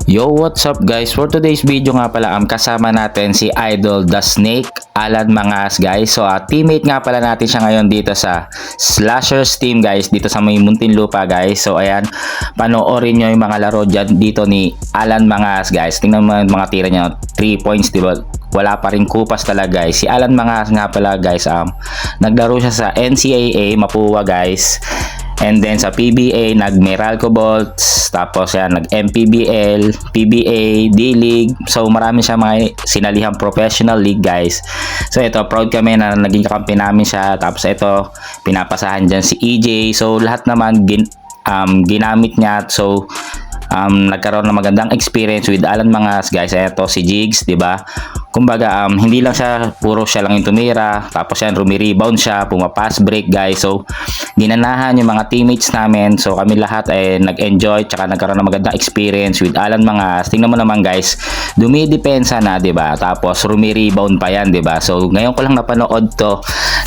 Yo, what's up guys? For today's video nga pala, kasama natin si Idol The Snake, Alan Mangas guys. So teammate nga pala natin siya ngayon dito sa Slashers team guys, dito sa may Muntinlupa guys. So ayan, panoorin nyo yung mga laro dyan dito ni Alan Mangas guys. Tingnan mo yung mga tira niya, 3 points diba? Wala pa rin kupas talaga guys. Si Alan Mangas nga pala guys, naglaro siya sa NCAA Mapua guys. And then sa PBA, nag-Meralco Bolts, tapos yan, nag-MPBL, PBA, D-League. So marami siya mga sinalihang professional league guys. So ito, proud kami na naging kakampi namin siya. Tapos ito, pinapasahan dyan si EJ. So lahat naman ginamit niya. So nagkaroon ng magandang experience with Alan Mangas guys. Ito si Jigs, di ba? Kumbaga hindi lang siya puro siya lang yung tumira, tapos yan rumi-rebound siya, pumapass break guys. So ginanahan yung mga teammates namin. So kami lahat ay nag-enjoy tsaka nagkaroon ng magandang experience with Alan Mangas. Tingnan mo naman guys, dumidepensa na, di ba? Tapos rumi-rebound pa yan, di ba? So ngayon ko lang napanood to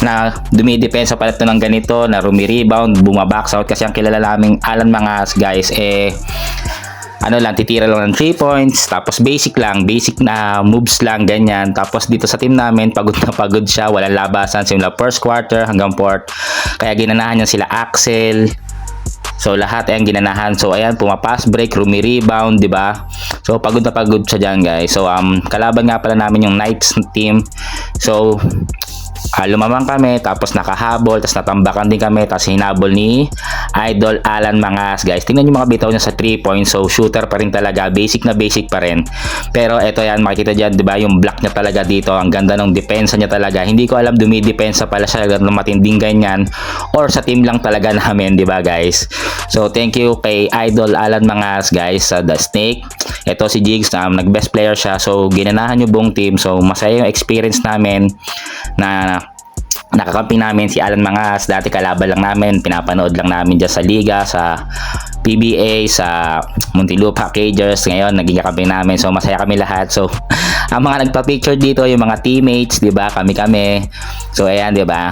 na dumidepensa pala ito ng ganito, na rumi-rebound, bumabox out, kasi ang kilala naming Alan Mangas guys ano lang, titira lang ng 3 points, tapos basic na moves lang, ganyan. Tapos dito sa team namin, pagod na pagod siya, walang labasan simula first quarter hanggang fourth. Kaya ginanahan niya sila Axel. So lahat ayan ginanahan. So ayan, pumapass break, rumi-rebound, di ba? So pagod na pagod siya diyan guys. So kalaban nga pala namin yung Knights team. So lumamang kami, tapos nakahabol, tapos natambakan din kami, tapos hinabol ni Idol Alan Mangas guys. Tingnan yung mga bitaw niya sa 3 points. So shooter pa rin talaga, basic na basic pa rin. Pero eto yan, makikita dyan, di ba, yung block niya talaga dito, ang ganda ng depensa niya talaga. Hindi ko alam dumidepensa pala siya ng matinding ganyan, or sa team lang talaga namin, di ba guys? So thank you kay Idol Alan Mangas guys sa The Snake. Ito si Jigs, nag best player siya. So ginanahan yung buong team. So masaya yung experience namin na nakakampi namin si Alan Mangas. Dati kalaban lang namin, pinapanood lang namin dyan sa liga, sa PBA, sa Muntinlupa Cagers. Ngayon naging kakampi namin, so masaya kami lahat. So ang mga nagpa-picture dito, yung mga teammates, di ba, kami. So ayan, di ba,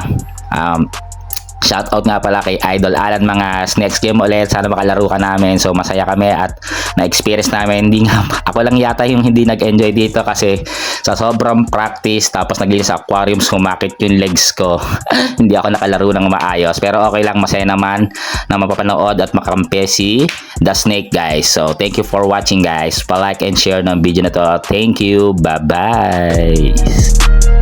shout out nga pala kay Idol Alan Mangas. Next game ulit, sana makalaro ka namin. So masaya kami at na-experience namin. Hindi nga, ako lang yata yung hindi nag-enjoy dito kasi sa sobrang practice, tapos naglinis sa aquarium, sumakit yung legs ko. Hindi ako nakalaro ng maayos. Pero okay lang, masaya naman na mapapanood at makampi si The Snake guys. So thank you for watching guys. Pa-like and share ng video na to. Thank you. Bye-bye.